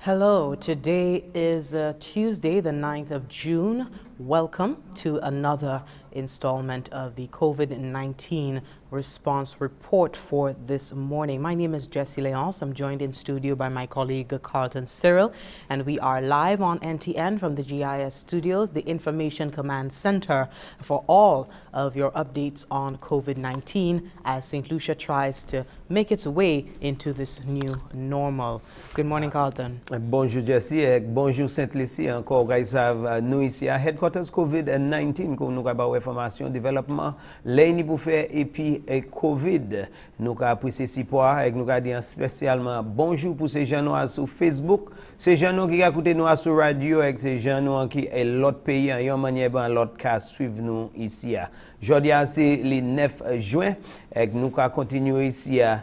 Hello, today is Tuesday, the 9th of June. Welcome to another installment of the COVID-19 response report for this morning. My name is Jessie Leonce. I'm joined in studio by my colleague Carlton Cyril, and we are live on NTN from the GIS studios, the Information Command Center, for all of your updates on COVID-19 as Saint Lucia tries to make its way into this new normal. Good morning, Carlton. Bonjour Jessie, bonjour Saint Lucia. Encore, guys, nous ici à Headquarters COVID-19, comme nous avons information développement, l'année pour faire et puis COVID. Nous avons apprécié si poids et nous avons dit spécialement bonjour pour ces gens sur Facebook, ces gens qui écoutent nous sur radio et ces gens qui est l'autre pays en une manière dans l'autre cas suivre nous ici. Aujourd'hui c'est le 9 juin et nous allons continuer ici à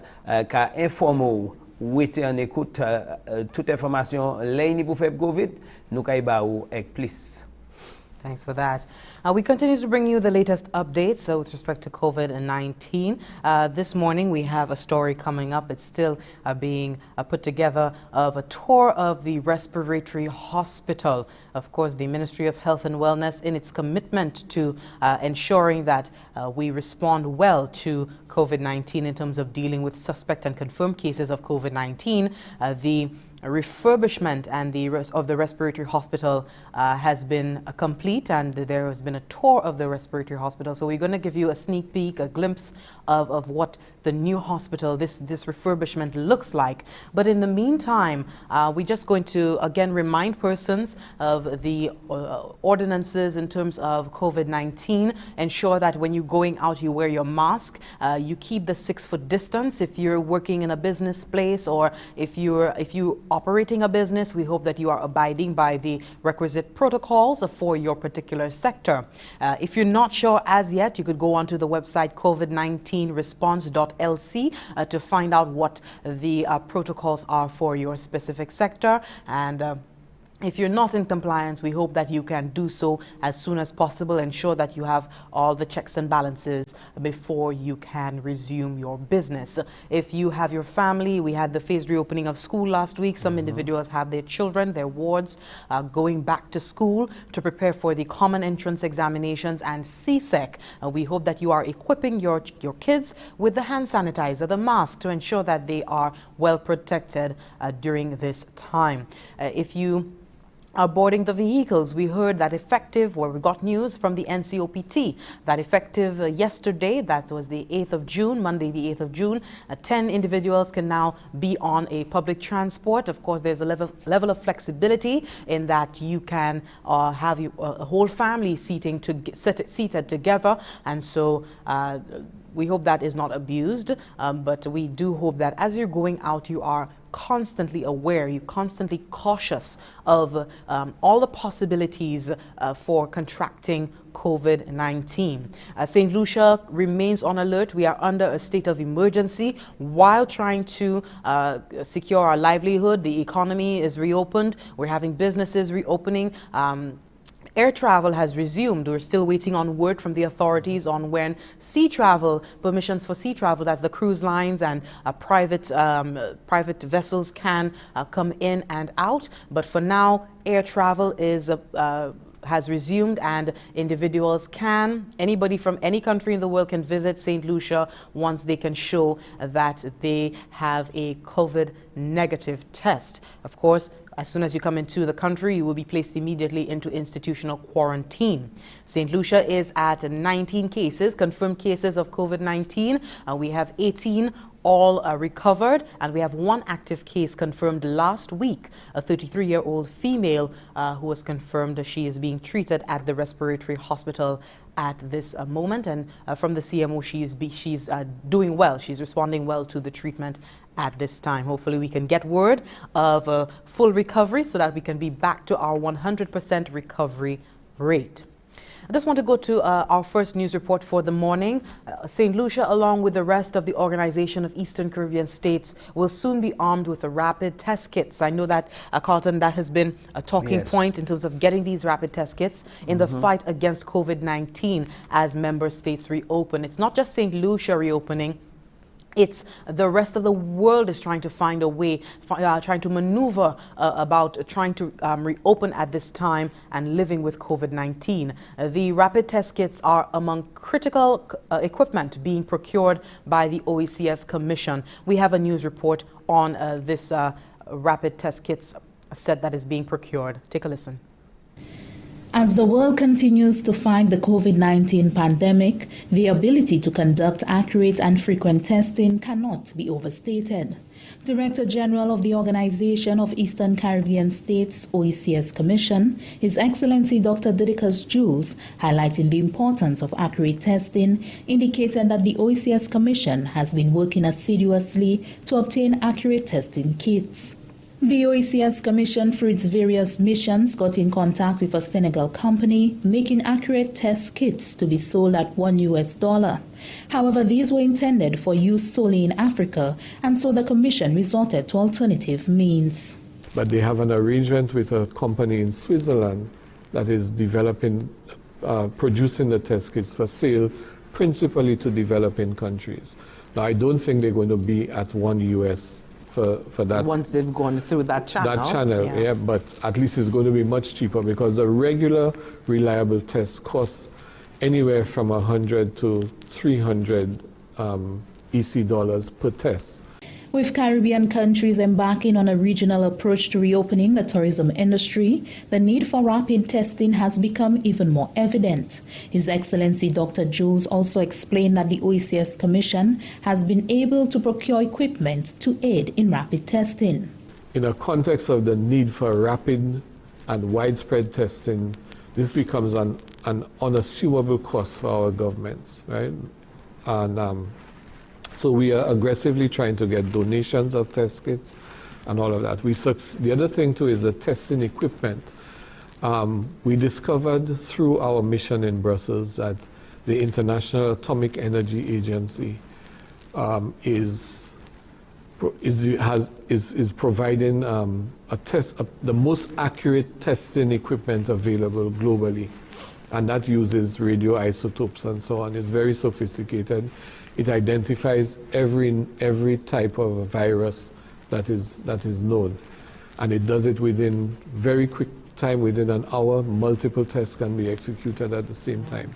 informer ou était en écoute toute information l'année pour faire COVID, nous allons avec plus. Thanks for that. We continue to bring you the latest updates with respect to COVID-19. This morning we have a story coming up. It's still being put together of a tour of the respiratory hospital. Of course, the Ministry of Health and Wellness, in its commitment to ensuring that we respond well to COVID-19 in terms of dealing with suspect and confirmed cases of COVID-19, the refurbishment and of the respiratory hospital has been complete, and there has been a tour of the respiratory hospital. So we're going to give you a sneak peek, a glimpse of what the new hospital, this refurbishment looks like. But in the meantime, we're just going to again remind persons of the ordinances in terms of COVID-19. Ensure that when you're going out, you wear your mask. You keep the 6-foot distance. If you're working in a business place or if you operating a business, we hope that you are abiding by the requisite protocols for your particular sector. If you're not sure as yet, you could go onto the website covid19response.lc to find out what the protocols are for your specific sector. And if you're not in compliance, we hope that you can do so as soon as possible. Ensure that you have all the checks and balances before you can resume your business. If you have your family, we had the phased reopening of school last week. Some individuals have their children, their wards going back to school to prepare for the common entrance examinations and CSEC. We hope that you are equipping your kids with the hand sanitizer, the mask, to ensure that they are well protected during this time. If you are boarding the vehicles, we heard that effective, we got news from the NCOPT, that effective yesterday, that was the 8th of June, Monday the 8th of June, 10 individuals can now be on a public transport. Of course, there's a level of flexibility in that you can have a whole family seated together, and so we hope that is not abused, but we do hope that as you're going out, you are constantly aware, you're constantly cautious of all the possibilities for contracting COVID-19. Saint Lucia remains on alert. We are under a state of emergency while trying to secure our livelihood. The economy is reopened. We're having businesses reopening. Air travel has resumed. We're still waiting on word from the authorities on when sea travel, permissions for sea travel, that's the cruise lines and private vessels can come in and out. But for now, air travel has resumed, and individuals anybody from any country in the world can visit Saint Lucia once they can show that they have a COVID negative test. Of course, as soon as you come into the country, you will be placed immediately into institutional quarantine. St. Lucia is at 19 cases, confirmed cases of COVID-19. We have 18 all recovered, and we have one active case confirmed last week, a 33-year-old female who was confirmed that she is being treated at the respiratory hospital at this moment. And from the CMO, she's doing well. She's responding well to the treatment at this time. Hopefully we can get word of a full recovery so that we can be back to our 100% recovery rate. I just want to go to our first news report for the morning. St. Lucia, along with the rest of the Organization of Eastern Caribbean States, will soon be armed with the rapid test kits. I know that, Carlton, that has been a talking point in terms of getting these rapid test kits in the fight against COVID-19 as member states reopen. It's not just St. Lucia reopening. It's the rest of the world is trying to find a way, trying to maneuver about trying to reopen at this time and living with COVID-19. The rapid test kits are among critical equipment being procured by the OECS Commission. We have a news report on this rapid test kits set that is being procured. Take a listen. As the world continues to fight the COVID-19 pandemic, the ability to conduct accurate and frequent testing cannot be overstated. Director General of the Organization of Eastern Caribbean States, OECS Commission, His Excellency Dr. Didicus Jules, highlighting the importance of accurate testing, indicated that the OECS Commission has been working assiduously to obtain accurate testing kits. The OECS Commission, through its various missions, got in contact with a Senegal company making accurate test kits to be sold at $1. However, these were intended for use solely in Africa, and so the Commission resorted to alternative means. But they have an arrangement with a company in Switzerland that is developing, producing the test kits for sale, principally to developing countries. Now, I don't think they're going to be at $1 for that. Once they've gone through that channel. That channel, yeah, but at least it's going to be much cheaper because the regular reliable test costs anywhere from $100 to $300 EC dollars per test. With Caribbean countries embarking on a regional approach to reopening the tourism industry, the need for rapid testing has become even more evident. His Excellency Dr. Jules also explained that the OECS Commission has been able to procure equipment to aid in rapid testing. In a context of the need for rapid and widespread testing, this becomes an unassumable cost for our governments, right? And so we are aggressively trying to get donations of test kits and all of that. The other thing too is the testing equipment. We discovered through our mission in Brussels that the International Atomic Energy Agency is providing the most accurate testing equipment available globally, and that uses radioisotopes and so on. It's very sophisticated. It identifies every type of virus that is known, and it does it within very quick time. Within an hour, multiple tests can be executed at the same time.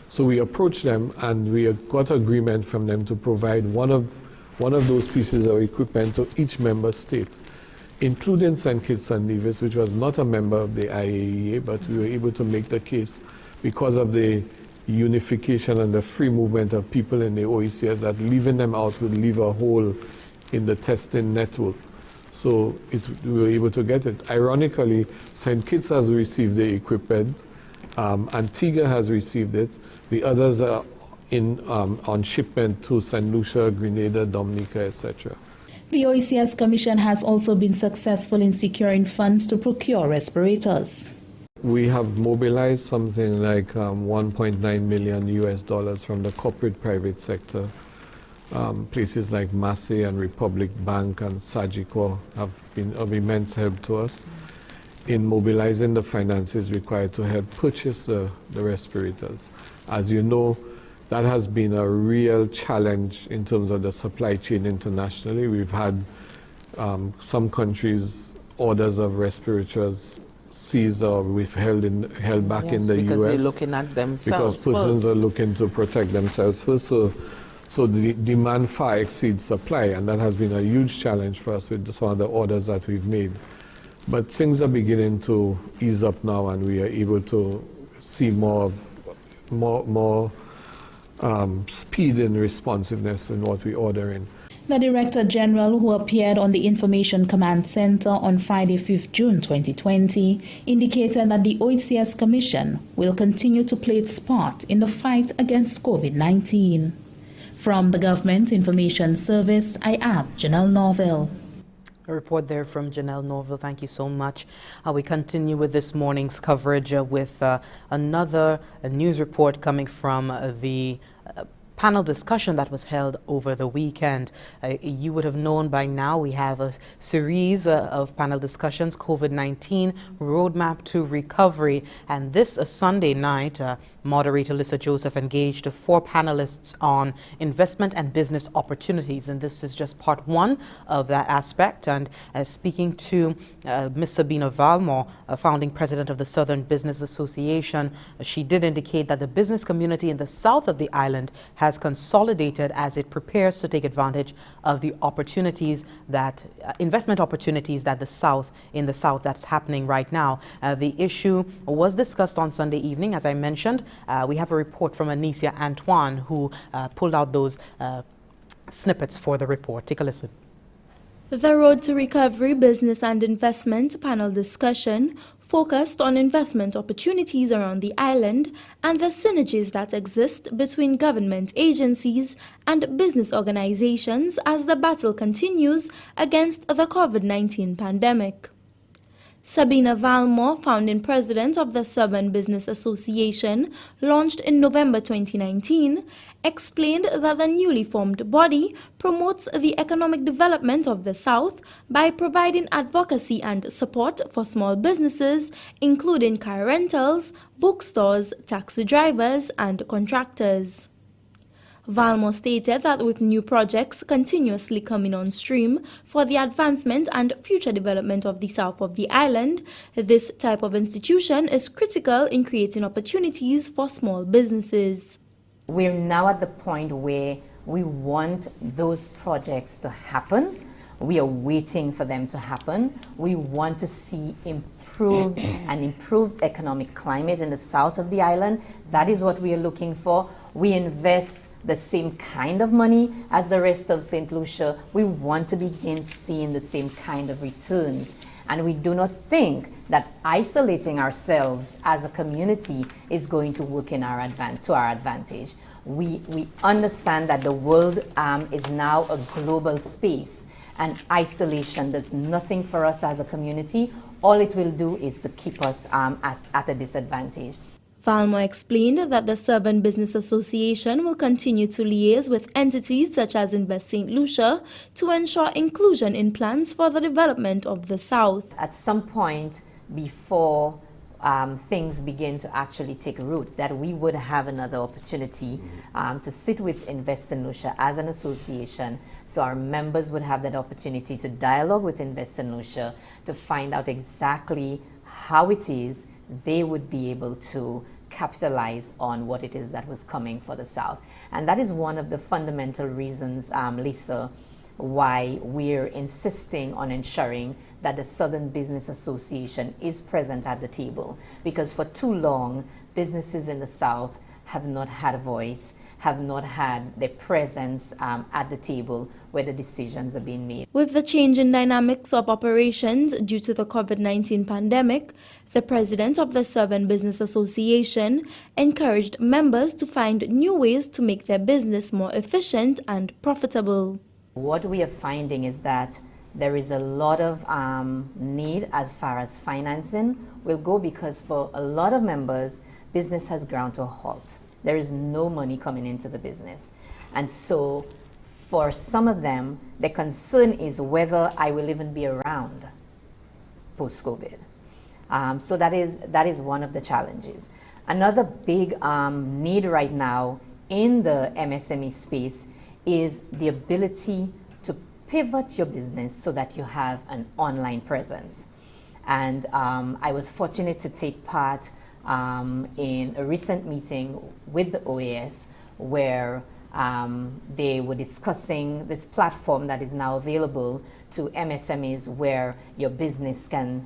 So we approached them, and we got agreement from them to provide one of those pieces of equipment to each member state, including St. Kitts and Nevis, which was not a member of the IAEA, but we were able to make the case because of the unification and the free movement of people in the OECS, that leaving them out would leave a hole in the testing network. So we were able to get it. Ironically, St. Kitts has received the equipment, Antigua has received it, the others are on shipment to Saint Lucia, Grenada, Dominica, etc. The OECS Commission has also been successful in securing funds to procure respirators. We have mobilized something like $1.9 million from the corporate private sector. Places like Massey and Republic Bank and Sagicor have been of immense help to us in mobilizing the finances required to help purchase the respirators. As you know, that has been a real challenge in terms of the supply chain internationally. We've had some countries' orders of respirators seized or held back in the because US. they're looking at themselves because persons are looking to protect themselves first. So the demand far exceeds supply, and that has been a huge challenge for us with some of the orders that we've made. But things are beginning to ease up now, and we are able to see more speed and responsiveness in what we order in. The Director General, who appeared on the Information Command Center on Friday, 5th June 2020, indicated that the OECS Commission will continue to play its part in the fight against COVID-19. From the Government Information Service, I am Janelle Norville. A report there from Janelle Norville. Thank you so much. We continue with this morning's coverage with another news report coming from the panel discussion that was held over the weekend. You would have known by now we have a series of panel discussions, COVID-19, Roadmap to Recovery. And this Sunday night, moderator Lisa Joseph engaged 4 panelists on investment and business opportunities. And this is just part 1 of that aspect. And speaking to Ms. Sabina Valmore, founding president of the Southern Business Association, she did indicate that the business community in the south of the island has consolidated as it prepares to take advantage of the opportunities that investment opportunities that in the south that's happening right now. The issue was discussed on Sunday evening, as I mentioned. We have a report from Anicia Antoine, who pulled out those snippets for the report. Take a listen. The Road to Recovery Business and Investment panel discussion focused on investment opportunities around the island and the synergies that exist between government agencies and business organizations as the battle continues against the COVID-19 pandemic. Sabina Valmore, founding president of the Southern Business Association, launched in November 2019, explained that the newly formed body promotes the economic development of the South by providing advocacy and support for small businesses, including car rentals, bookstores, taxi drivers, and contractors. Valmore stated that with new projects continuously coming on stream for the advancement and future development of the south of the island, this type of institution is critical in creating opportunities for small businesses. We're now at the point where we want those projects to happen. We are waiting for them to happen. We want to see improved economic climate in the south of the island. That is what we are looking for. We invest the same kind of money as the rest of Saint Lucia. We want to begin seeing the same kind of returns. And we do not think that isolating ourselves as a community is going to work to our advantage. We understand that the world is now a global space, and isolation does nothing for us as a community. All it will do is to keep us at a disadvantage. Valmore explained that the Southern Business Association will continue to liaise with entities such as Invest Saint Lucia to ensure inclusion in plans for the development of the South. At some point before things begin to actually take root, that we would have another opportunity to sit with Invest Saint Lucia as an association, so our members would have that opportunity to dialogue with Invest Saint Lucia to find out exactly how it is they would be able to capitalize on what it is that was coming for the South. And that is one of the fundamental reasons, Lisa, why we're insisting on ensuring that the Southern Business Association is present at the table. Because for too long, businesses in the South have not had a voice, have not had their presence at the table where the decisions are being made. With the change in dynamics of operations due to the COVID-19 pandemic, the president of the Southern Business Association encouraged members to find new ways to make their business more efficient and profitable. What we are finding is that there is a lot of need as far as financing will go, because for a lot of members, business has ground to a halt. There is no money coming into the business. And so for some of them, the concern is whether I will even be around post-COVID. So that is one of the challenges. Another big need right now in the MSME space is the ability to pivot your business so that you have an online presence. And I was fortunate to take part in a recent meeting with the OAS where they were discussing this platform that is now available to MSMEs where your business can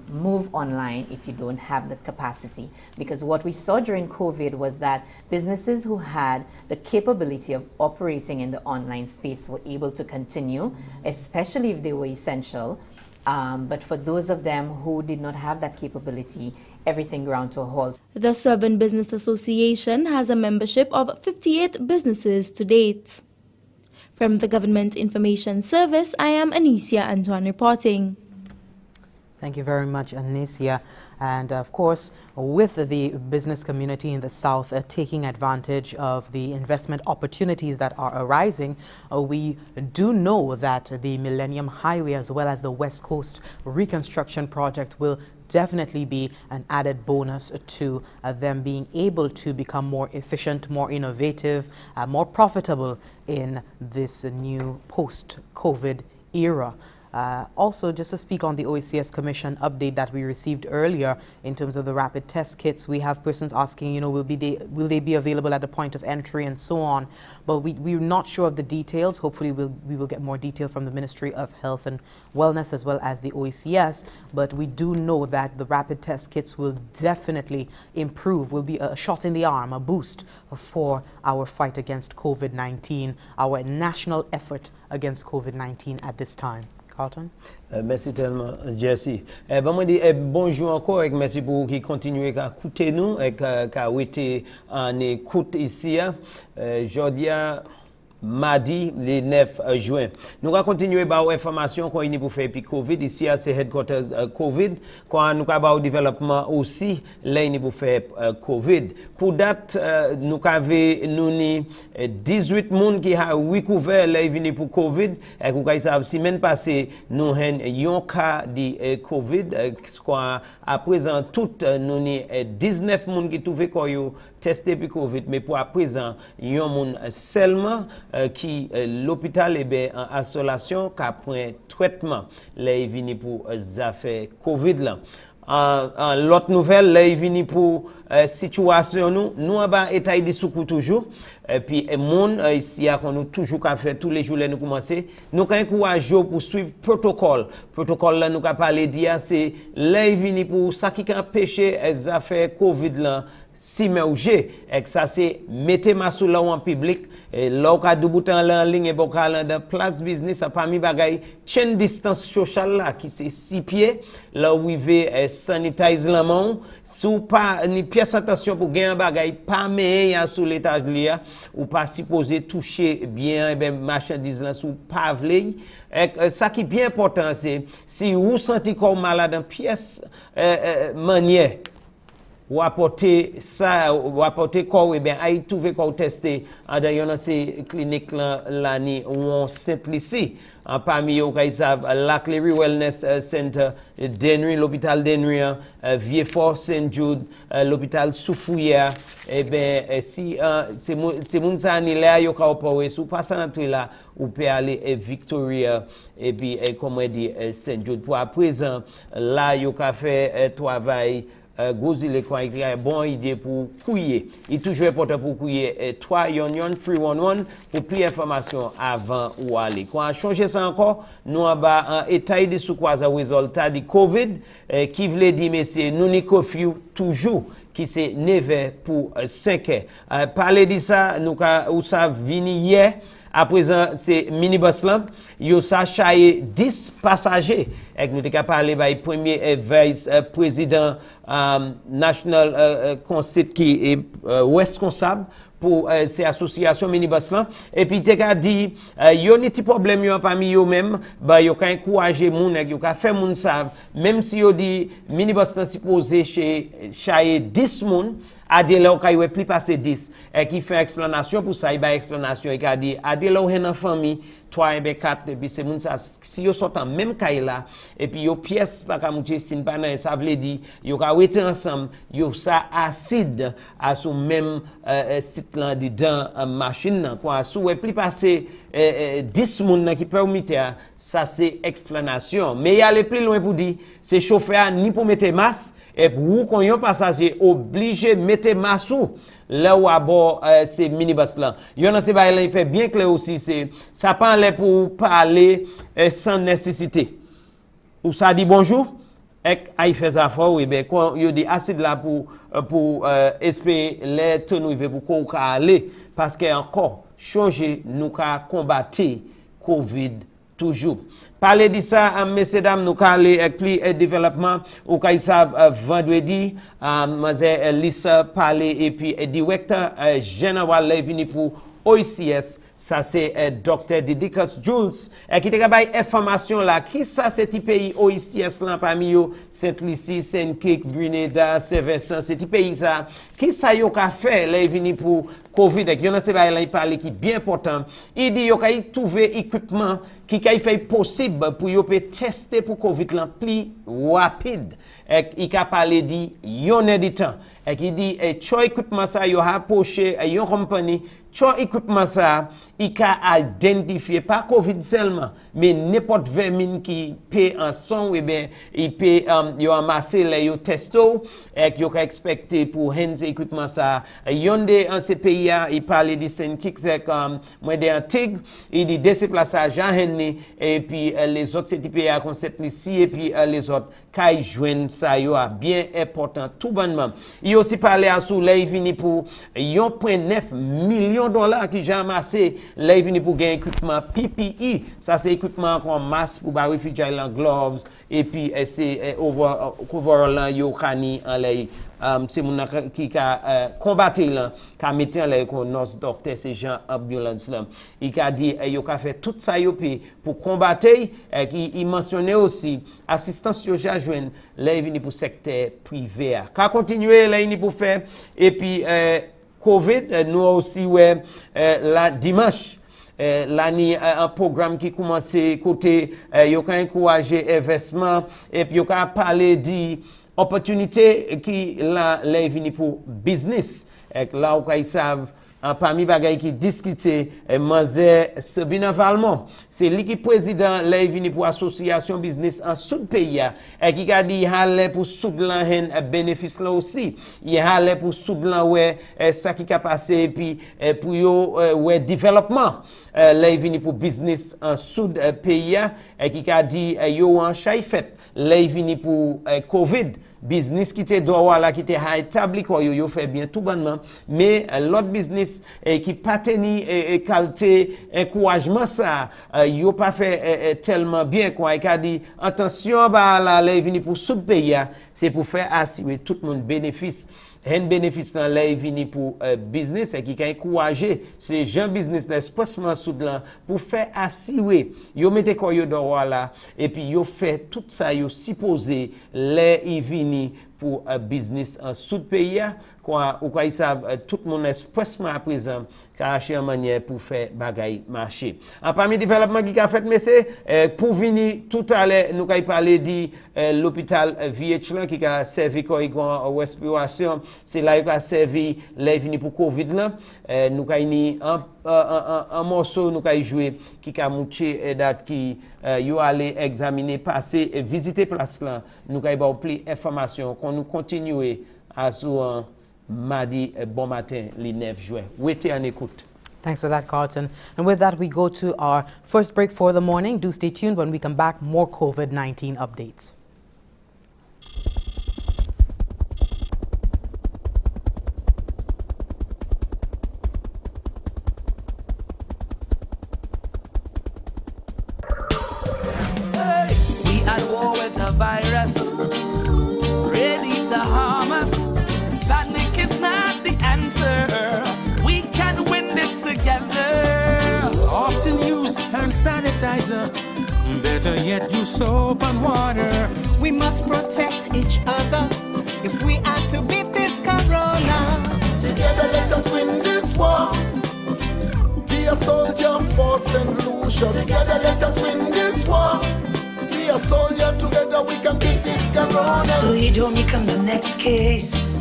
move online if you don't have the capacity. Because what we saw during COVID was that businesses who had the capability of operating in the online space were able to continue, especially if they were essential. But for those of them who did not have that capability, everything ground to a halt. The Southern Business Association has a membership of 58 businesses to date. From the Government Information Service, I am Anicia Antoine reporting. Thank you very much, Anicia. And of course, with the business community in the South taking advantage of the investment opportunities that are arising, we do know that the Millennium Highway as well as the West Coast Reconstruction Project will definitely be an added bonus to them being able to become more efficient, more innovative, more profitable in this new post-COVID era. Also, just to speak on the OECS Commission update that we received earlier in terms of the rapid test kits, we have persons asking, you know, will they be available at the point of entry and so on. But we're not sure of the details. Hopefully, we will get more detail from the Ministry of Health and Wellness as well as the OECS. But we do know that the rapid test kits will definitely improve, will be a shot in the arm, a boost for our fight against COVID-19, our national effort against COVID-19 at this time. Carlton? Merci tellement, Jesse. Bonjour encore et merci pour vous qui continuez à écouter nous et à été en écoute ici. Jodia, mardi, le 9 juin. Nous allons continuer par l'information qu'on a pour faire puis COVID. Ici, c'est headquarters COVID. Quand nous avons développement aussi, là, pour faire COVID. Pour date, nous avons 18 personnes qui ont recouvert là, pour COVID. Et vous savez, semaine passée, nous avons un cas de COVID. À présent, toutes, nous avons 19 personnes qui trouvent qu'ils ont testé pour COVID. Mais pour à présent, il y a seulement qui l'hôpital est en isolation qu'après traitement les vini pour affaires Covid là. L'autre nouvelle les vini pour situation nous avons état de secours toujours et puis monde ici qu'on nous toujours qu'à faire tous les jours nous commencer nous encourager pour suivre protocole là nous qu'a parler dire c'est les vini pour ça qui empêcher les affaires Covid là si et que ça c'est mettez ma sous là en public et là ka du bouton là en ligne et bocal dans place business a parmi bagay chaîne distance sociale là qui c'est 6 pieds là où il veut sanitize la main sous pas ni pièce attention pour gagner bagay pas meilleur sous l'étage là ou pas supposé toucher bien et ben marchandise là sous pas vle ça qui est bien important c'est si vous sentez comme malade en pièce manière ou apporter ça ou apporter quoi et bien ay trouver quoi tester dans ces cliniques là ni on Saint Lucia parmi eux ils savent la Clery Wellness Center Denry l'hôpital Denry Vieux-Fort Saint Jude l'hôpital Soufouya et ben si c'est moun ça ni là yo ka opérer sous passant entre là ou peut aller Victoria et puis comme on dit Saint Jude pour à présent là yo ka fait travail Gozi le quoi il a bon idée pour couiller il toujours important pour couiller 3 yon 311 pour plus d'informations avant ou aller quand changer ça encore nous avons état de sous quoi résultat de Covid qui veut dire monsieur nous ni confie toujours qui c'est 9 pour 5 heures parler de ça nous ou ça vini hier à présent c'est minibus là yo ça chaye 10 passagers et nous t'ai parlé by premier vice président national conseil qui est responsable pour ces associations minibus là et puis t'ai dit yo ni ti problème yo parmi yo même ba yo ka encourager moun yo ka faire moun savent même si yo dit minibus là supposé chez chaye 10 moun Adela ou kay plus passer 10 et qui fait explanation pour ça il ba explanation et ka dit Adela ou en famille 3 et 4 et puis c'est moun ça si yo sont en même kay là et puis yo pièce pas ka mouche sin pas nan ça veut dire yo ka rete ensemble yo ça acide à sous même site là dedans machine quoi sous plus passer 10 moun qui permettre ça c'est explanation mais il y a aller plus loin pour dire c'est chauffeur ni pour mettre masque et pour qu'on yon passager obligé mettre masque là où à bord ces minibus là yon c'est ba il fait bien clair aussi c'est ça pas aller pour parler sans nécessité ou ça dit bonjour et il fait ça fort oui ben quand yo dit acide là pour espérer les tenir pour qu'on aller parce que encore changer nous ca combattre Covid toujours Parler de ça, messieurs, dames, nous allons avec plus développement. Ou quand ils savent, vendredi, mademoiselle Lisa parler et puis directeur général est venu pour OICS, ça c'est Dr. Dedicus Jules, qui te gabaye information là, qui ça c'est ti pays OICS là parmi yo, Saint Lucia, Saint Kitts, Grenada, Saint-Vincent, c'est ti pays ça, qui ça yo ka fait là vini pour COVID, et yon a se ba il parler qui bien important, il dit yo ka trouver équipement qui ka fait possible pour yo peut tester pour COVID là plus rapide, et il ka parler dit yon a du temps, et qui dit cho équipement ça yo a poché yon compagnie cho équipement ça, il a identifié pas COVID seulement, mais n'importe 20 000 qui paie en son, et bien, il peut yo amasser les yo testo, et yo ka expecté pour hands équipement ça. Yonde en ces pays, il parle de Saint Kitts, moi de Antigua, il dit déplaçage à Henny, et puis les autres ces pays comme Saint Lucia, et puis les autres, kay joindre ça, yo a bien important, tout bonnement. Il aussi parlé à sous les vini pour 1,9 million $, qui j'ai amassé là venu pour gagner équipement PPE, ça c'est équipement comme masque pour les réfugiés, gloves et puis c'est overall yo kani en lay c'est mon qui a combattu là qui mettre en lay comme nos docteurs ces gens ambulance là il a dit yo ka fait tout ça yo pour combattre qui il mentionnait aussi assistance yo ja joindre là venu pour secteur privé ka continuer là pour faire et puis COVID, nous aussi, la dimanche, l'année, un programme qui commence côté, il a encouragé investissement, et puis il a parlé d'opportunités qui là, venu pour business. Et là, ils savent, parmi bagay qui discuté, Mazer Sabina Valmont, c'est lui qui président, là, venu pour association business en sous-pays, et qui a dit, il pour sous-blanc, bénéfice là aussi. Il a pour sous-blanc, ouais, ça qui a passé, et puis, pour yo, ouais, développement, là, venu pour business en sous-pays, et qui a dit, yo, en chay fait, là, venu pour COVID, business qui te droit là qui te établi quoi yo fait bien tout bonnement mais l'autre business qui pas tenu qualité encouragement ça yo pas fait tellement bien quoi il a dit attention bah là les venir pour sous pays c'est pour faire assurer tout le monde bénéfice un bénéfice dans les vini pour business et qui a encouragé ces gens business d'espacement sous blanc pour faire assurer yo mette quoi yo droit là et puis yo fait tout ça yo supposé les vini pour business en sous pays quoi ou quoi ils savent tout le monde expressement à présent chercher une manière pour faire bagaille marcher en parmi développement qui a fait mais c'est pour venir tout à l'heure nous avons parlé de l'hôpital VH là qui a servi comme respiration c'est là qui a servi les venir pour Covid là nous avons un morceau nous avons joué qui a monté date qui yo aller examiner passer et visiter place là nous avons plus information qu'on nous continuer à sur mardi bon matin le 9 juin. Waiting en écoute. Thanks for that, Carlton. And with that, we go to our first break for the morning. Do stay tuned. When we come back, more COVID-19 updates. We at war with the virus, ready to harm us. Panic is not the answer. We can win this together. Often use hand sanitizer. Better yet, use soap and water. We must protect each other if we are to beat this corona. Together let us win this war. Be a soldier for Saint Lucia. Together let us win this war. Be a soldier, together we can beat this corona. So you don't become the next case.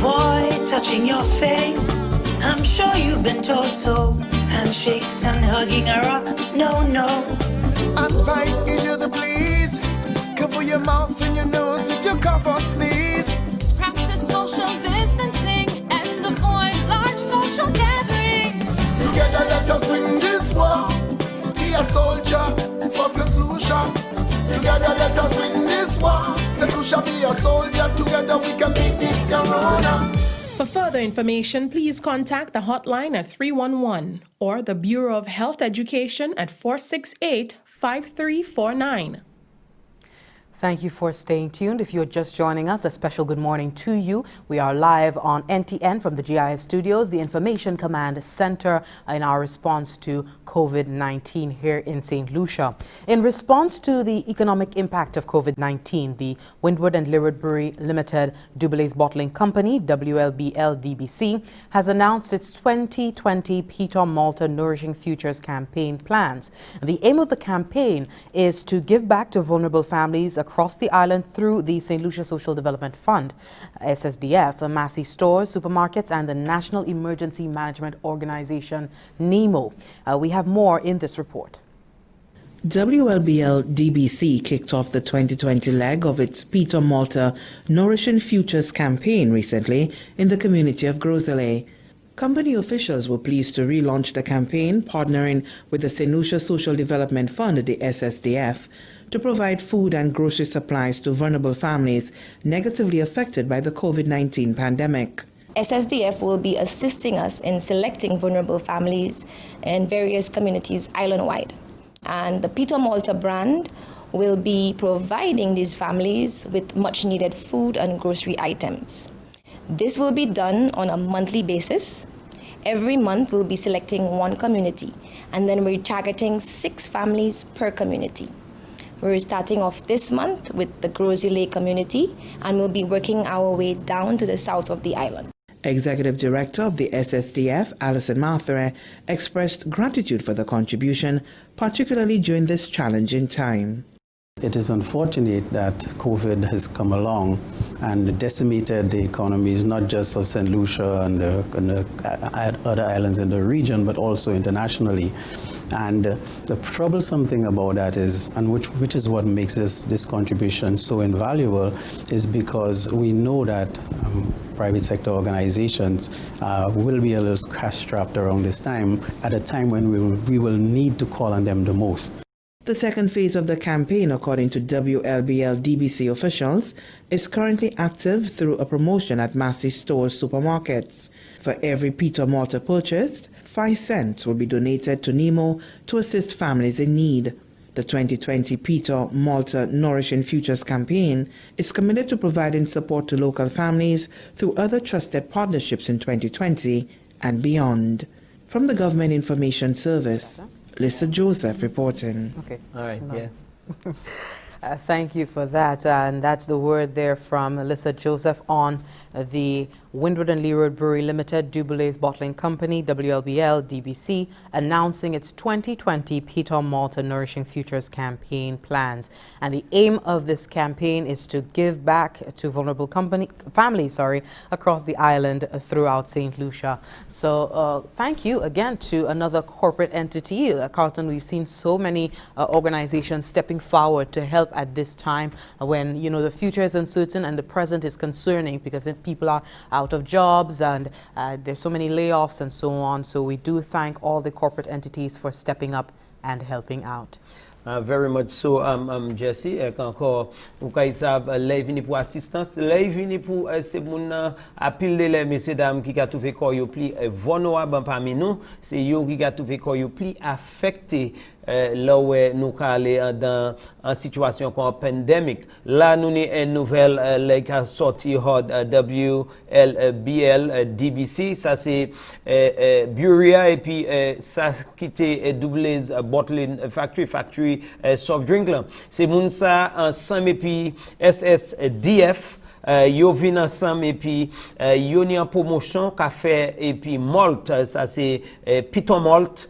Avoid touching your face. I'm sure you've been told so. Handshakes and hugging around, no, no. Advice give you the please. Cover your mouth and your nose if you cough or sneeze. Practice social distancing and avoid large social gatherings. Together let us win this war. Be a soldier for Saint Lucia. Together let us win this war. Saint Lucia, be a soldier. Together we can beat this corona. For further information, please contact the hotline at 311 or the Bureau of Health Education at 468 5349. Thank you for staying tuned. If you're just joining us, a special good morning to you. We are live on NTN from the GIS studios, the Information Command Center, in our response to COVID-19 here in Saint Lucia. In response to the economic impact of COVID-19, the Windward and Leeward Brewery Limited Dubélés Bottling Company, WLBL DBC, has announced its 2020 Peter Malta Nourishing Futures campaign plans. The aim of the campaign is to give back to vulnerable families across the island through the Saint Lucia Social Development Fund, SSDF, Massey Stores, supermarkets, and the National Emergency Management Organization, NEMO. We have more in this report. WLBL DBC kicked off the 2020 leg of its Peter Malta Nourishing Futures campaign recently in the community of Grosselet. Company officials were pleased to relaunch the campaign, partnering with the Saint Lucia Social Development Fund, the SSDF, to provide food and grocery supplies to vulnerable families negatively affected by the COVID-19 pandemic. SSDF will be assisting us in selecting vulnerable families in various communities island-wide. And the Peter Malta brand will be providing these families with much-needed food and grocery items. This will be done on a monthly basis. Every month we'll be selecting one community, and then we're targeting 6 families per community. We're starting off this month with the Grosselet community, and we'll be working our way down to the south of the island. Executive Director of the SSDF, Alison Marthere, expressed gratitude for the contribution, particularly during this challenging time. It is unfortunate that COVID has come along and decimated the economies, not just of Saint Lucia and the other islands in the region, but also internationally. And the troublesome thing about that is, and which is what makes this contribution so invaluable, is because we know that private sector organizations will be a little cash-strapped around this time, at a time when we will need to call on them the most. The second phase of the campaign, according to WLBL DBC officials, is currently active through a promotion at Massey Stores supermarkets. For every Peter Malta purchased, 5 cents will be donated to NEMO to assist families in need. The 2020 Peter Malta Nourishing Futures campaign is committed to providing support to local families through other trusted partnerships in 2020 and beyond. From the Government Information Service, Lisa Joseph reporting. Okay. All right, yeah. Thank you for that. And that's the word there from Lisa Joseph on the Windward and Leeward Brewery Limited Dubélés Bottling Company, WLBL DBC, announcing its 2020 Peter Malta Nourishing Futures campaign plans. And the aim of this campaign is to give back to vulnerable families across the island throughout Saint Lucia. So thank you again to another corporate entity. Carlton, we've seen so many organizations stepping forward to help at this time when, the future is uncertain and the present is concerning, because people are out of jobs and there's so many layoffs and so on. So we do thank all the corporate entities for stepping up and helping out. Very much so, Jesse. Encore, vous savez, les vini pour assistance, les vini pour c'est mon appel de les messieurs dames qui a trouvé quoi yo plus vulnérable parmi nous, c'est yo qui a trouvé quoi yo plus affecté là où nous calé dans en situation comme pandémique. Là nous avons une nouvelle qui a sorti WLBL DBC, ça c'est Buria et puis ça qui était Dubélés Bottling Factory soft drink là. C'est moun ça ensemble et puis SSDF yo vin ensemble et puis yo ni en promotion café et puis malt, ça c'est Peter Malt,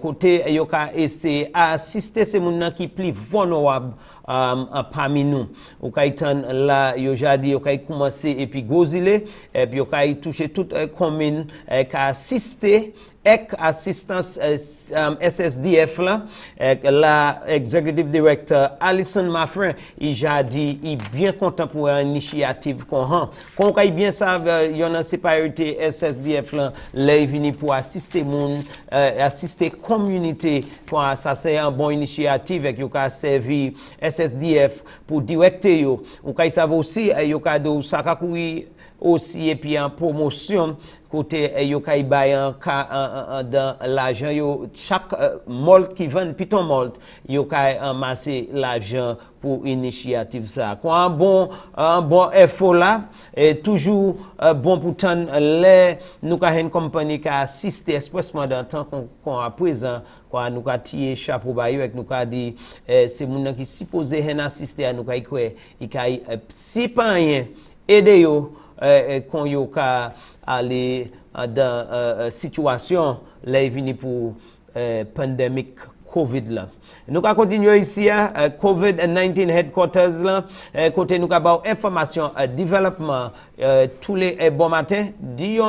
côté yo ka essayer assister ces moun qui plus vulnérable parmi nous. Ou ka itan là yo jadi yo ka commencer et puis Grosselet et puis yo ka toucher toute commune ka assister avec assistance SSDF là, la executive director Alison Marthere, il a dit il bien content pour une initiative qu'on a. Qu'on a bien savent il y en a séparité SSDF là, les vini pour assister moun, assister communauté, quoi ça c'est une bonne initiative avec yo ka servi SSDF pour directer yo. On ka savent aussi yo ka do ça ka aussi et puis en promotion côté yo kay bay dans l'argent yo chaque malt qui vend piton malt yo kay amasser l'argent pour initiative ça quoi un bon effort là et toujours bon pour tant les nous ka une compagnie qui assiste expressement dans temps qu'on à présent quoi nous ka tirer chapeau ba yo avec nous ka dit c'est moun qui supposé hen assister à nous ka quoi il kay si pas rien aider yo qu'on yo ka aller dans situation là vini pour pandémie COVID là. Nous allons continuer ici à COVID-19 headquarters là côté nous avons information développement tous les bon matin dit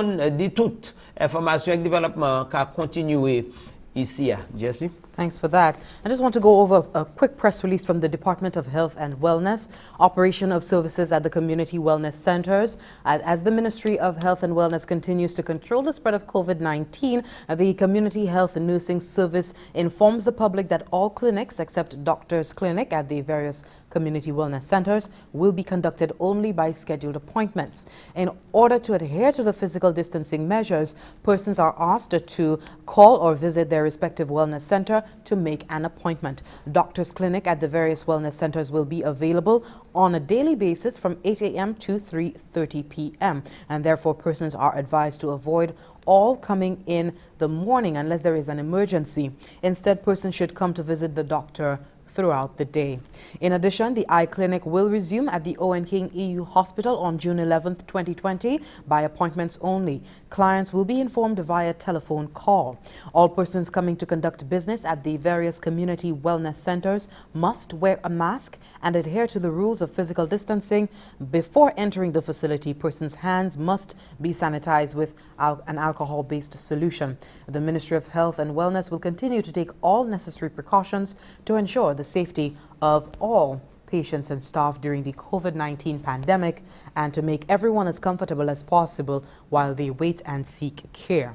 toute information et développement qu'a continuer ici à Jesse. Thanks for that. I just want to go over a quick press release from the Department of Health and Wellness, operation of services at the community wellness centers. As the Ministry of Health and Wellness continues to control the spread of COVID-19, the Community Health and Nursing Service informs the public that all clinics, except Doctors Clinic at the various community wellness centers, will be conducted only by scheduled appointments. In order to adhere to the physical distancing measures, persons are asked to call or visit their respective wellness center to make an appointment. Doctors Clinic at the various wellness centers will be available on a daily basis from 8 a.m. to 3:30 p.m. and therefore persons are advised to avoid all coming in the morning unless there is an emergency. Instead, persons should come to visit the doctor throughout the day. In addition, the eye clinic will resume at the Owen King EU Hospital on June 11th, 2020 by appointments only. Clients will be informed via telephone call. All persons coming to conduct business at the various community wellness centers must wear a mask and adhere to the rules of physical distancing. Before entering the facility, persons' hands must be sanitized with an alcohol-based solution. The Ministry of Health and Wellness will continue to take all necessary precautions to ensure the safety of all patients and staff during the COVID-19 pandemic and to make everyone as comfortable as possible while they wait and seek care.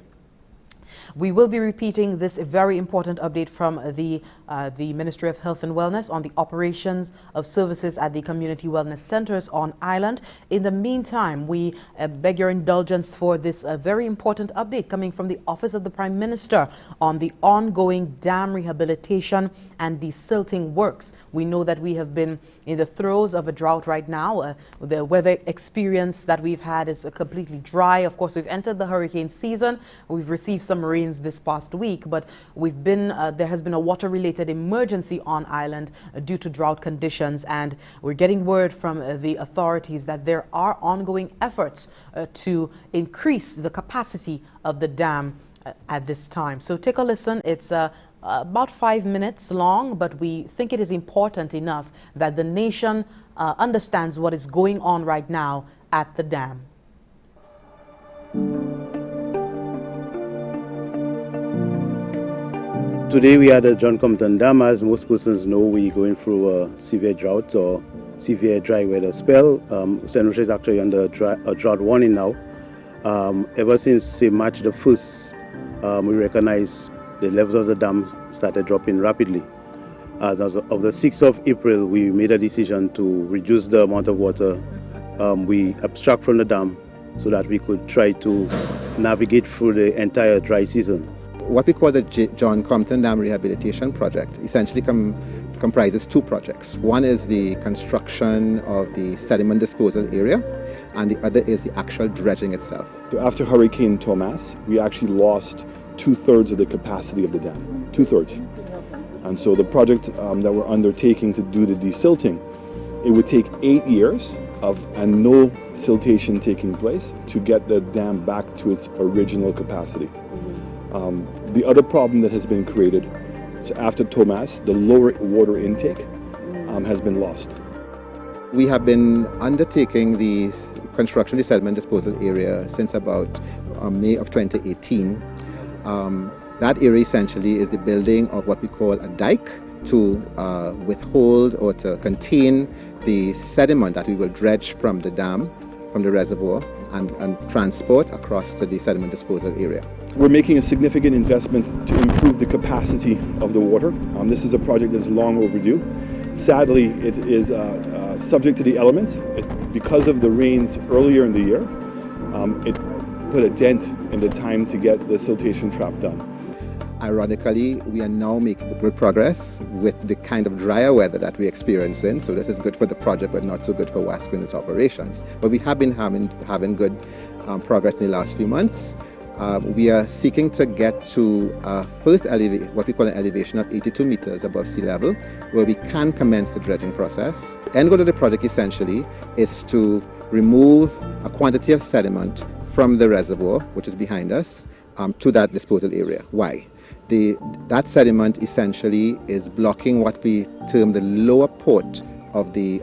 We will be repeating this very important update from the Ministry of Health and Wellness on the operations of services at the community wellness centers on island. In the meantime, we beg your indulgence for this very important update coming from the Office of the Prime Minister on the ongoing dam rehabilitation and desilting works. We know that we have been in the throes of a drought right now. The weather experience that we've had is completely dry. Of course, we've entered the hurricane season. We've received some rains this past week, but there has been a water-related emergency on island due to drought conditions, and we're getting word from the authorities that there are ongoing efforts to increase the capacity of the dam at this time. So take a listen. It's about 5 minutes long, but we think it is important enough that the nation understands what is going on right now at the dam. Today we are at the John Compton Dam. As most persons know, we're going through a severe drought or severe dry weather spell. Saint Lucia is actually under a drought warning now. Ever since, say, March the 1st, we recognize the levels of the dam started dropping rapidly. As of the 6th of April, we made a decision to reduce the amount of water we abstract from the dam so that we could try to navigate through the entire dry season. What we call the John Compton Dam Rehabilitation Project essentially comprises two projects. One is the construction of the sediment disposal area, and the other is the actual dredging itself. So after Hurricane Thomas, we actually lost 2/3 of the capacity of the dam, 2/3. And so the project that we're undertaking to do the desilting, it would take 8 years and no siltation taking place to get the dam back to its original capacity. The other problem that has been created, so after Thomas, the lower water intake has been lost. We have been undertaking the construction of the sediment disposal area since about May of 2018. That area essentially is the building of what we call a dike to withhold or to contain the sediment that we will dredge from the dam, from the reservoir, and transport across to the sediment disposal area. We're making a significant investment to improve the capacity of the water. This is a project that is long overdue. Sadly, it is subject to the elements. Because of the rains earlier in the year, it put a dent in the time to get the siltation trap done. Ironically, we are now making good progress with the kind of drier weather that we're experiencing. So this is good for the project, but not so good for WASCO and its operations. But we have been having good progress in the last few months. We are seeking to get to first what we call an elevation of 82 meters above sea level, where we can commence the dredging process. The end goal of the project essentially is to remove a quantity of sediment from the reservoir, which is behind us, to that disposal area. Why? That sediment essentially is blocking what we term the lower port of the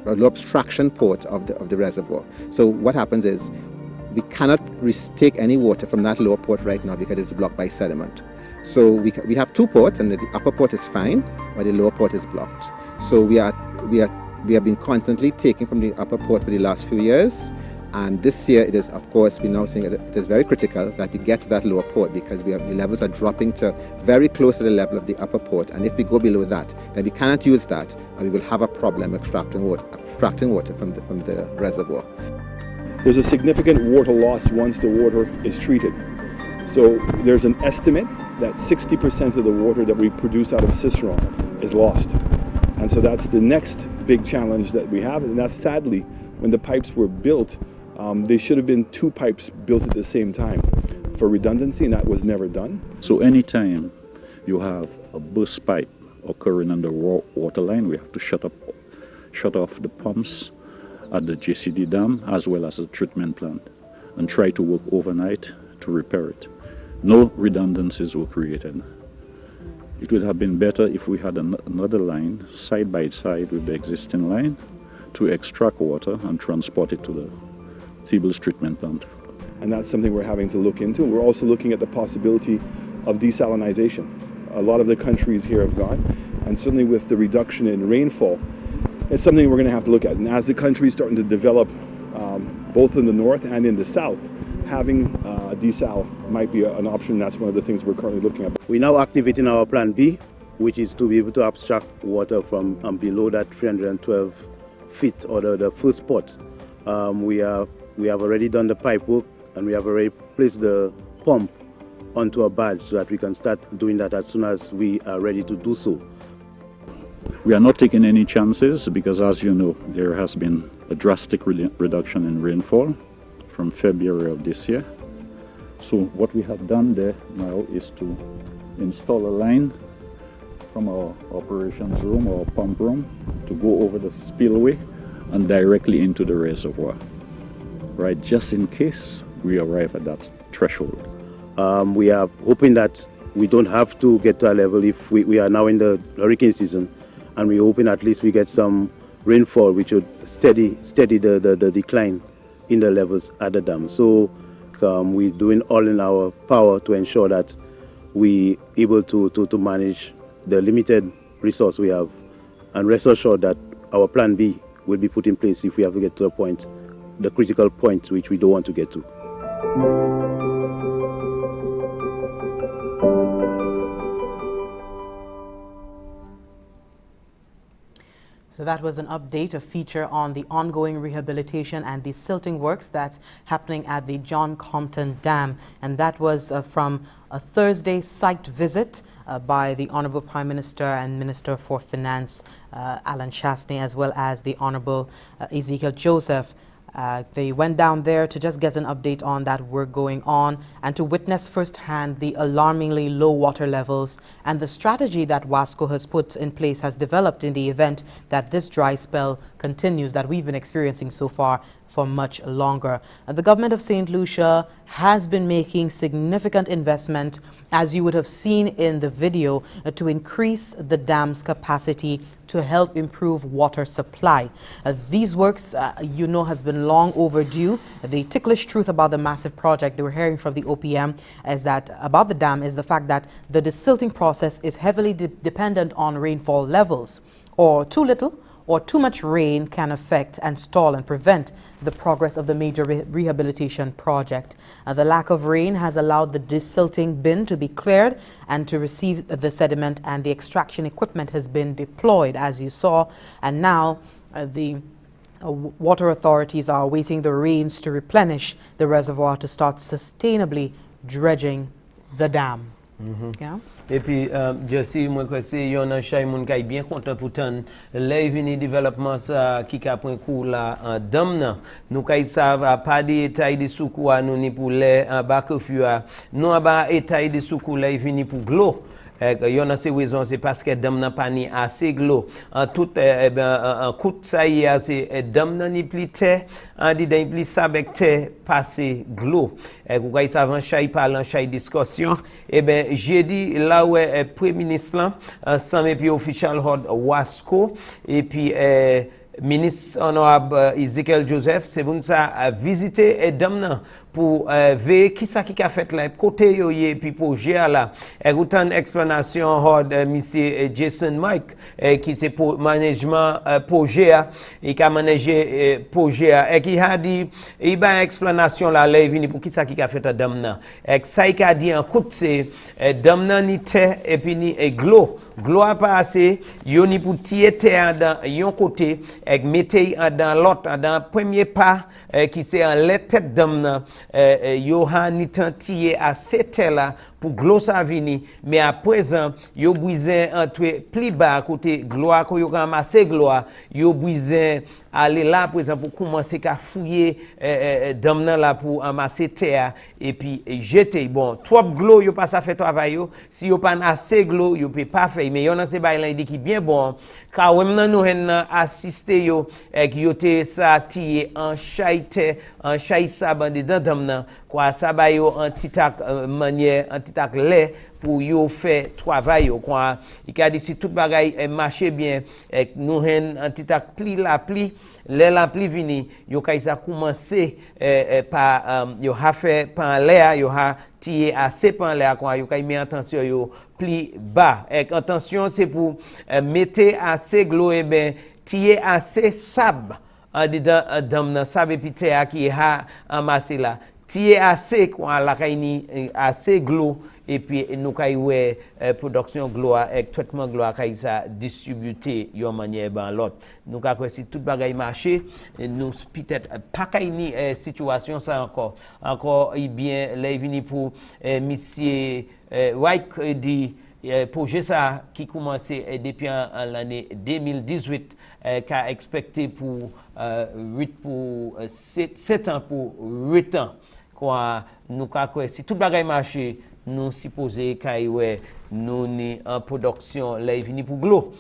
low obstruction port of the reservoir. So what happens is we cannot take any water from that lower port right now because it's blocked by sediment. So we have two ports, and the upper port is fine, but the lower port is blocked. So we have been constantly taking from the upper port for the last few years. And this year, it is, of course, we're now seeing it is very critical that we get to that lower port, because the levels are dropping to very close to the level of the upper port. And if we go below that, then we cannot use that, and we will have a problem extracting water from the reservoir. There's a significant water loss once the water is treated. So there's an estimate that 60% of the water that we produce out of Cicerone is lost. And so that's the next big challenge that we have. And that's, sadly, when the pipes were built, they should have been two pipes built at the same time for redundancy, and that was never done. So anytime you have a burst pipe occurring on the water line, we have to shut off the pumps at the JCD dam as well as the treatment plant and try to work overnight to repair it. No redundancies were created. It would have been better if we had another line side by side with the existing line to extract water and transport it to the T-bills treatment plant. And that's something we're having to look into. We're also looking at the possibility of desalinization. A lot of the countries here have gone, and certainly with the reduction in rainfall, it's something we're going to have to look at. And as the country is starting to develop, both in the north and in the south, having desal might be an option. That's one of the things we're currently looking at. We're now activating our plan B, which is to be able to abstract water from below that 312 feet, or the first pot. We have already done the pipe work, and we have already placed the pump onto a barge so that we can start doing that as soon as we are ready to do so. We are not taking any chances because, as you know, there has been a drastic reduction in rainfall from February of this year. So what we have done there now is to install a line from our operations room or pump room to go over the spillway and directly into the reservoir, right, just in case we arrive at that threshold. We are hoping that we don't have to get to a level if we are now in the hurricane season, and we're hoping at least we get some rainfall which would steady the decline in the levels at the dam. So we're doing all in our power to ensure that we're able to manage the limited resource we have, and rest assured that our plan B will be put in place if we have to get to a point, the critical point which we don't want to get to. So that was an update, a feature on the ongoing rehabilitation and desilting works that's happening at the John Compton Dam. And that was from a Thursday site visit by the Honorable Prime Minister and Minister for Finance, Alan Chastney, as well as the Honorable Ezekiel Joseph. They went down there to just get an update on that work going on and to witness firsthand the alarmingly low water levels and the strategy that WASCO has put in place, has developed in the event that this dry spell continues that we've been experiencing so far for much longer. The government of Saint Lucia has been making significant investment, as you would have seen in the video, to increase the dam's capacity to help improve water supply. These works, you know, has been long overdue. The ticklish truth about the massive project they were hearing from the OPM is that about the dam is the fact that the desilting process is heavily dependent on rainfall levels, or too little or too much rain can affect and stall and prevent the progress of the major rehabilitation project. The lack of rain has allowed the desilting bin to be cleared and to receive the sediment, and the extraction equipment has been deployed, as you saw, and now the water authorities are awaiting the rains to replenish the reservoir to start sustainably dredging the dam. Yeah. Et puis, je sais, moi, que c'est un chay moun kay bien content pour tant les vini développement ça qui a pris cours là en dam nan. Nous kay savent pas des états de soukou nous ni pour les en bas que fua. Nous ba état de soukou là vini pour glo. Yon a ces raisons c'est parce que dam nan pas ni assez glo. En tout en coup ça y a c'est dam nan ni pli terre, en dit d'un pli sabek terre passer glo. Vous kay savent chay parlant chay discussion et ben j'ai dit là où premier ministre là ensemble et puis official hod Wasco et puis ministre honorable Ezekiel Joseph c'est bon ça a visité dam pour voir qui ça qui a fait là côté yo et puis projet là autant explanation hod monsieur Jason Mike qui c'est pour management projet et qui a managé projet et qui a dit il ba explanation là là vini pour qui ça qui a fait dam nan et ça qui a dit en coup c'est dam nan ni terre et puis ni glo a passé yo ni pour tirer terre dans yon côté et mettez dans l'autre dans premier pas qui c'est en la tête dam nan yo ha ni tan tirer à cette là pour glo sa vini mais à présent yo brisé entre plus bas côté gloire ko yo ramasser gloire yo brisé aller là présent pour commencer à fouiller dam nan là pour amasser terre et puis jeter bon trop glo yo pas ça fait travail yo si yo pas assez glo yo peut pas faire mais yo nan se bay là dit qui bien bon car wem nan nous assister yo et yo te ça tirer en chay saban dedans dam nan quoi ça ba yo en titak manière en titak lait pour yo faire travail yo quoi il a dit si tout bagay marcher bien et nous en titak pli la pli vini yo kay ça commencer par yo ha fait pan l'air yo ha tirer assez pan l'air quoi yo kay met attention yo pli bas et attention c'est pour mettre assez glo et ben tirer assez sable en dedans dam nan sable et puis terre qui a amassé là tirer assez quoi la kay assez glo et puis nous kay ouais production gloire et traitement gloire kay ça distribuer yon manière ban l'autre nous ka si tout bagay marché nous peut-être pas kay ni situation ça encore bien les vini pour monsieur White dit projet ça qui commençait depuis l'année 2018 qu'a expecté pour 7 ans pour 8 ans quoi nous ka si tout bagay marché nous supposé kay nous ni en production là vini pour glo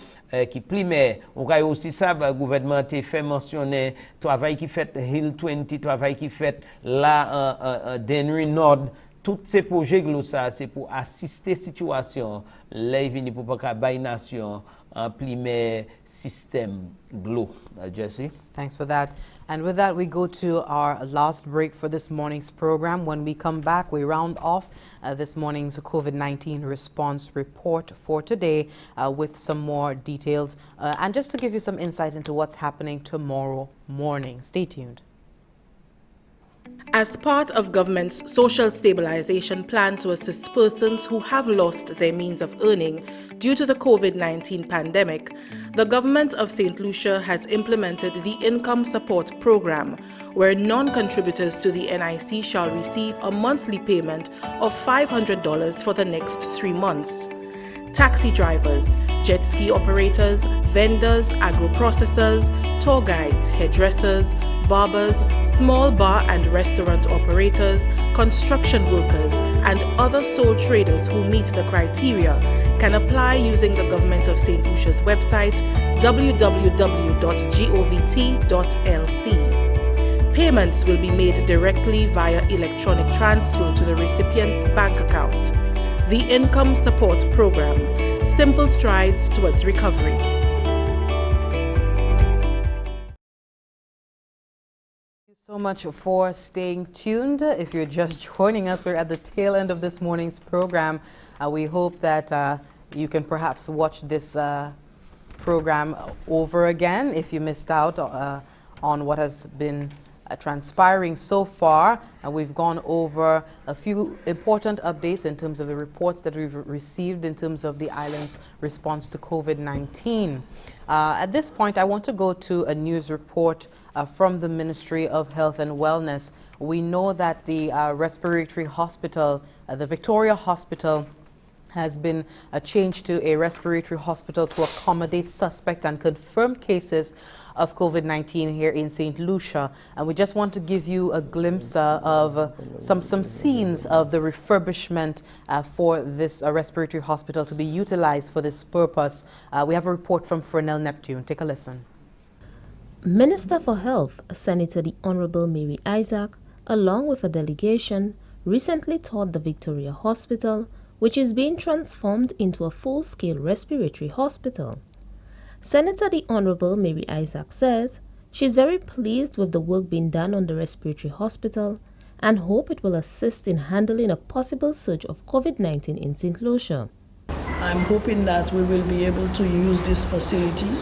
qui primaire on kay aussi ça gouvernement te fait mentionner travail qui fait Hill 20 travail qui fait là en Denry Nord tous ces projets glo ça c'est pour assister situation là vini pour pas bay nation en primaire système glo. Jesse, thanks for that. And with that, we go to our last break for this morning's program. When we come back, we round off this morning's COVID-19 response report for today with some more details and just to give you some insight into what's happening tomorrow morning. Stay tuned. As part of government's social stabilization plan to assist persons who have lost their means of earning due to the COVID-19 pandemic, the government of Saint Lucia has implemented the Income Support Program, where non-contributors to the NIC shall receive a monthly payment of $500 for the next 3 months. Taxi drivers, jet ski operators, vendors, agro-processors, tour guides, hairdressers, barbers, small bar and restaurant operators, construction workers, and other sole traders who meet the criteria can apply using the Government of St. Lucia's website, www.govt.lc. Payments will be made directly via electronic transfer to the recipient's bank account. The Income Support Program, simple strides towards recovery. So much for staying tuned. If you're just joining us, we're at the tail end of this morning's program. We hope that you can perhaps watch this program over again if you missed out on what has been transpiring so far, and we've gone over a few important updates in terms of the reports that we've received in terms of the island's response to COVID-19. At this point, I want to go to a news report from the Ministry of Health and Wellness. We know that the respiratory hospital, the Victoria Hospital, has been changed to a respiratory hospital to accommodate suspect and confirmed cases of COVID-19 here in Saint Lucia. And we just want to give you a glimpse of some scenes of the refurbishment for this respiratory hospital to be utilized for this purpose. We have a report from Fernell Neptune. Take a listen. Minister for Health, Senator the Honorable Mary Isaac, along with a delegation, recently toured the Victoria Hospital, which is being transformed into a full-scale respiratory hospital. Senator the Honorable Mary Isaac says she's very pleased with the work being done on the respiratory hospital and hope it will assist in handling a possible surge of COVID-19 in St. Lucia. I'm hoping that we will be able to use this facility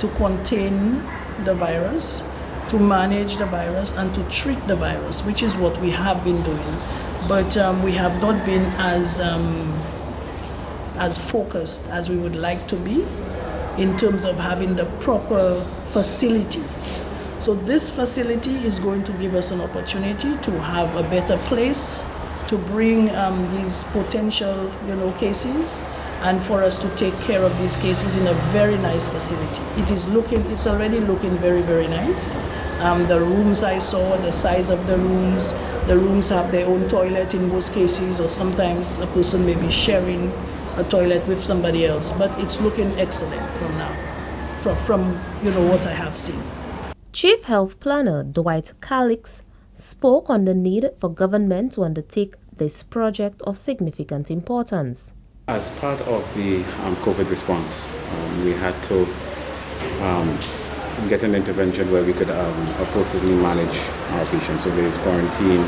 to contain the virus, to manage the virus, and to treat the virus, which is what we have been doing. But we have not been as focused as we would like to be in terms of having the proper facility. So this facility is going to give us an opportunity to have a better place to bring these potential, cases, and for us to take care of these cases in a very nice facility. It's already looking very, very nice. The rooms I saw, the size of the rooms have their own toilet in most cases, or sometimes a person may be sharing a toilet with somebody else, but it's looking excellent from now, from what I have seen. Chief Health Planner Dwight Calix spoke on the need for government to undertake this project of significant importance. As part of the COVID response, we had to get an intervention where we could appropriately manage our patients. So there is quarantine,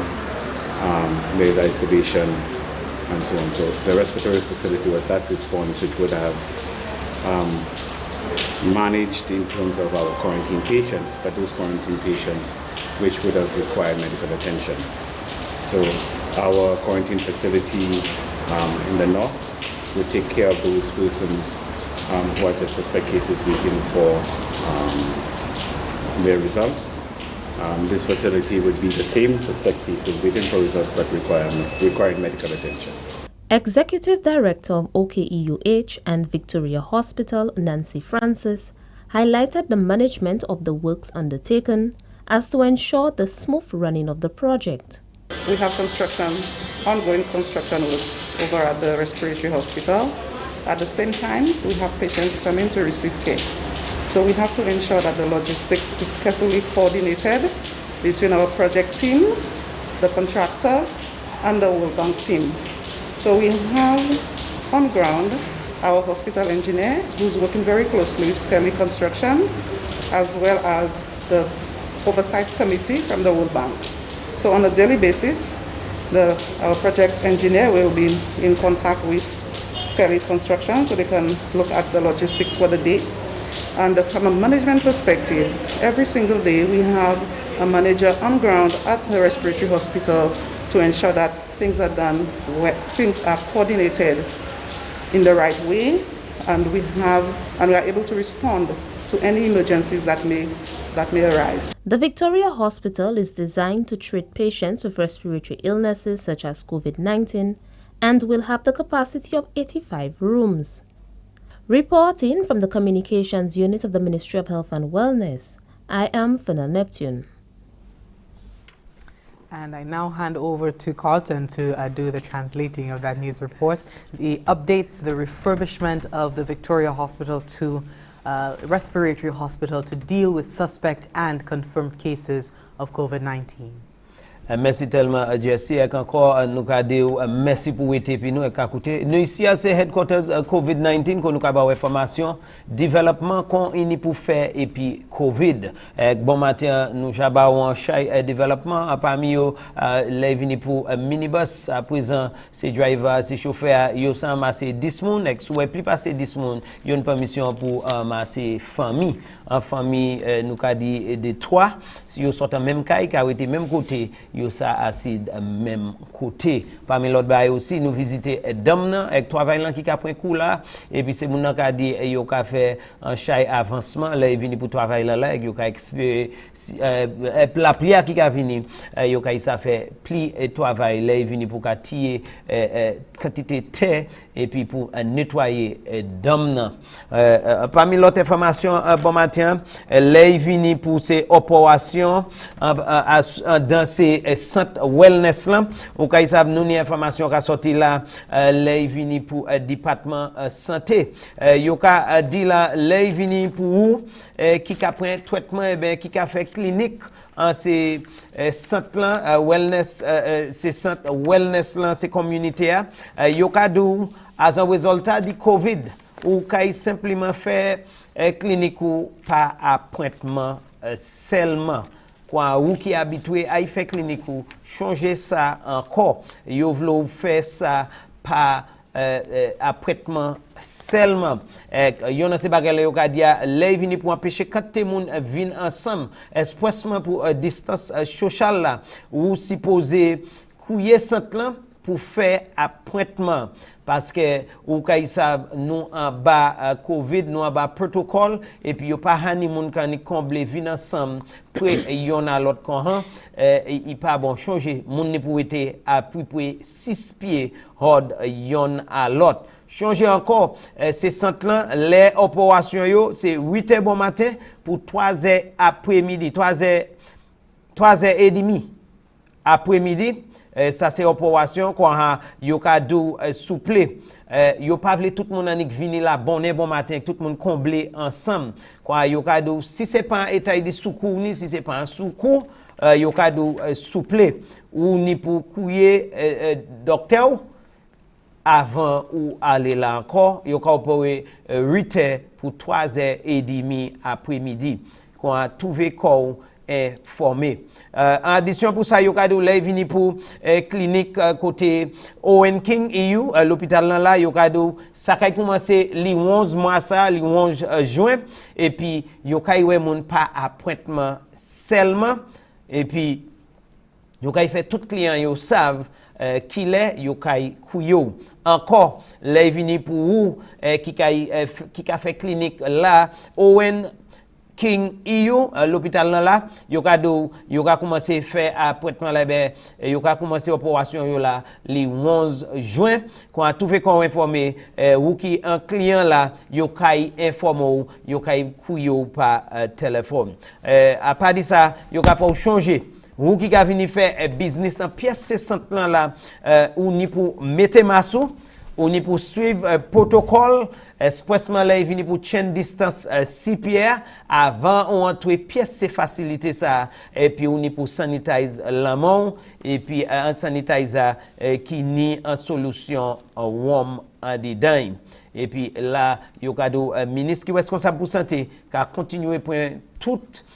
there is isolation, and so on. So the respiratory facility was that response which would have managed in terms of our quarantine patients, but those quarantine patients which would have required medical attention. So our quarantine facility in the north would take care of those persons who are just suspect cases waiting for their results. This facility would be the same suspect cases waiting for results but required medical attention. Executive Director of OKEUH and Victoria Hospital, Nancy Francis, highlighted the management of the works undertaken as to ensure the smooth running of the project. We have ongoing construction works over at the respiratory hospital. At the same time, we have patients coming to receive care. So we have to ensure that the logistics is carefully coordinated between our project team, the contractor, and the World Bank team. So we have on ground our hospital engineer who's working very closely with Skelly Construction, as well as the oversight committee from the World Bank. So on a daily basis, our project engineer will be in contact with Skelly Construction so they can look at the logistics for the day. And from a management perspective, every single day we have a manager on ground at the respiratory hospital to ensure that things are done, things are coordinated in the right way, and we are able to respond to any emergencies that may arise. The Victoria Hospital is designed to treat patients with respiratory illnesses such as COVID-19 and will have the capacity of 85 rooms. Reporting from the Communications Unit of the Ministry of Health and Wellness, I am Fernell Neptune. And I now hand over to Carlton to do the translating of that news report. The updates, the refurbishment of the Victoria Hospital to respiratory hospital to deal with suspect and confirmed cases of COVID-19. Merci tellement, Jesse. Et encore, nous avons merci pour être puis nous écouter. Nous ici, c'est headquarters COVID-19 que nous avons information, développement qu'on est pour faire et puis COVID. Bon matin, nous avons un chay développement parmi eux, les venus pour minibus à présent, ces drivers, ces chauffeurs, ils sont amassés 10 moun, et si plus passer 10 moun, il y a une permission pour amasser famille. En famille, nous avons dit de 3, si ils sont en même cas, qui a été même côté, ils sont assis même côté. Parmi l'autre bail aussi, nous visitons Damna avec 3 vaillants qui a pris coup là, et puis c'est mon qui a dit, ils ont fait un chay avancement, là, ils viennent pour 3 vaillants là, ils ont expérimenté la prière qui a venu, ils ont fait pli et 3 vaillants là, ils viennent pour tirer quantité de terre et puis pour nettoyer Damna. Parmi l'autre information, bon matin, là, ils viennent pour ces opérations dans ces centres wellness là. Ou quand ils nous une information qui a sorti là, là, ils viennent pour département santé. Yo ka dit là, là, ils viennent pour qui a pris traitement et bien qui a fait clinique en ces centres là wellness ces centres wellness là ces communautés yo ka dou as a résultat du Covid ou kay simplement fait clinique ou par appointement seulement quoi ou qui habitué à y faire clinique ou changer ça encore yo vle faire ça par apprêtement seulement yon nan se bagay la yo ka dia lay vini pour empêcher quand te moun vin ensemble expressement pour distance sociale là ou supposé couiller centre là pour faire appointement parce que ou kay savent nous en bas Covid nous en bas protocole et puis yo pas hani moun kan combler vin ensemble près yon a l'autre kon il pas bon changer moun ni pour être à peu près 6 pieds hord yon à l'autre changer encore ces centres là les opérations yo c'est 8h bon matin pour 3h après-midi 3h et demi après-midi ça c'est opération quand yo ka dou souple yo pas vle tout monde anik vini là bon matin tout monde combler ensemble quand yo ka dou si c'est pas un état de secours ni si c'est pas un secours yo ka dou souple ou ni pour couiller docteur avant ou aller là encore yo ka opérer 8h pour 3h30 après-midi quand trouver corps formé. En addition pour ça, yo ka dou lay vini pour clinique côté Owen King EU, l'hôpital là yo ka dou ça kay commencer li 11 mois ça, li 11 juin et puis yo kay wè moun pas appointement seulement et puis yo kay fait tout client yo savent qui l'est yo kay kouyo encore lay vini pour ou qui ka fait clinique là Owen King EU l'hôpital là yo ka commencé faire appointement là ben yo ka commencé opération yo là le 11 juin quand tout fait qu'on informer ou qui un client là yo kay informer yo kay kouyo par téléphone à part de ça yo ka faut changer ou qui ka venir faire business en pièce 60 là ou ni pour mettre massou ou ni pour suivre protocole expressement là il vient pour chain distance 6 pieds avant on entrer pièce c'est faciliter ça et puis on ni pour sanitize la main et puis un sanitizer qui ni en solution warm en dedans et puis là yo cadeau ministre qui est responsable pour santé qui a continué prendre toute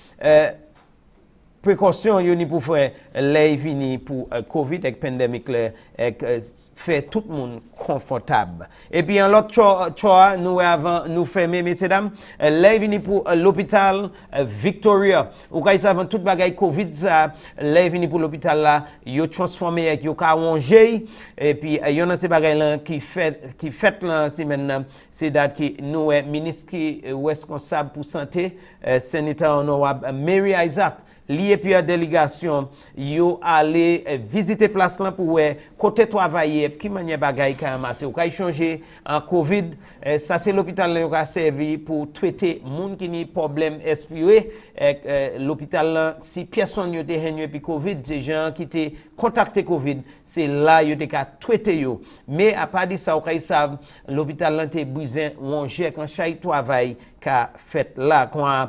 précaution yo ni pour faire là il vient pour Covid avec pandémique là fait tout le monde confortable. Et puis en l'autre choix nous avant nous fermer messieurs dames là vini pour l'hôpital Victoria ou quand ils avant toute bagaille Covid ça là vini pour l'hôpital là yo transformé avec yo ka ranger et puis yon a ces bagaille là qui fait là c'est maintenant c'est date qui nous ministre qui responsable pour santé sénateur honorable Mary Isaac lié puis à délégation yo aller visiter place là pour côté travailler qui manière bagaille ka amasser ou ka changer en Covid ça c'est l'hôpital là yo ka servi pour traiter moun qui ni problème respiré l'hôpital là si personne yo te renoué puis Covid des gens qui te contacté Covid c'est là yo te ka traiter yo mais à part de ça ou ka savent l'hôpital là te besoin manger quand chaque travail ka fait là quand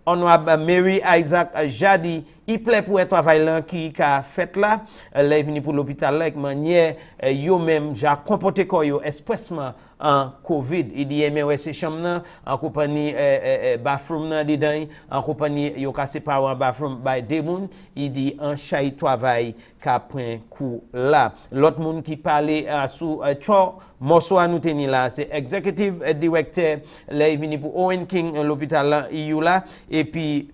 honorable Mary Isaac Jadi il plaît pour un travail là qui a fait là, là venu pour l'hôpital là, avec manière yo même j'ai comporté quoi yo expressement en Covid. Il dit mais ouais c'est chambre là en compagnie bathroom là dedans, en compagnie yo ka séparé en bathroom by deux moun, il dit en chay travail qu'a prend coup là. L'autre monde qui parlait sous trois morceaux à nous tenir là, c'est executive director là venu pour Owen King l'hôpital là EU là et puis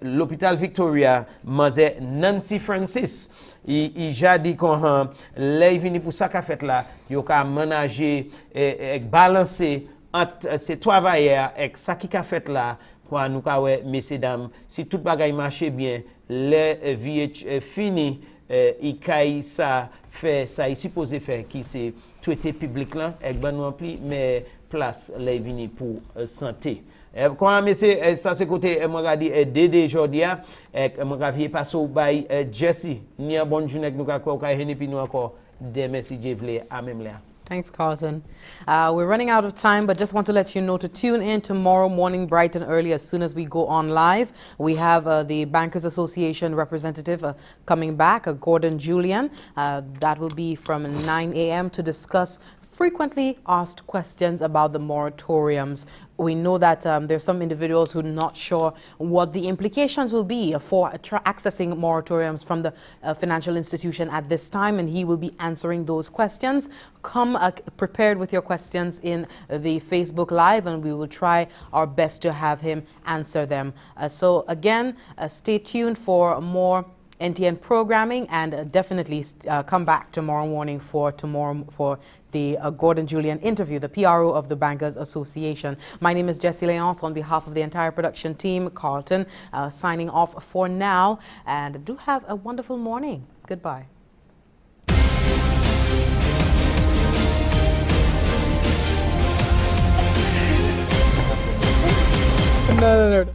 l'hôpital Victoria Maze Nancy Francis il a dit qu'on là venu pour ça qu'a fait là yo ka ménager et balancer entre ces travailleurs et ça qui a fait là pour nous ka ouais messieurs dames si tout bagaille marche bien les VH fini il caille ça fait ça il supposé faire qui c'est traité public là avec ban rempli mais place les vini pour santé. Quand monsieur ça c'est côté moi regarder Dédé aujourd'hui moi revier passer au bail Jesse ni une bonne journée nous ka hene puis nous encore des merci Jevle à même là. Thanks, Carlton. We're running out of time, but just want to let you know to tune in tomorrow morning bright and early as soon as we go on live. We have the Bankers Association representative coming back, Gordon Julian. That will be from 9 a.m. to discuss frequently asked questions about the moratoriums. We know that there's some individuals who are not sure what the implications will be for accessing moratoriums from the financial institution at this time, and he will be answering those questions. Come prepared with your questions in the Facebook Live, and we will try our best to have him answer them. So again, stay tuned for more NTN programming, and definitely come back tomorrow morning for the Gordon Julian interview, the PRO of the Bankers Association. My name is Jessie Leonce on behalf of the entire production team. Carlton signing off for now, and do have a wonderful morning. Goodbye. No.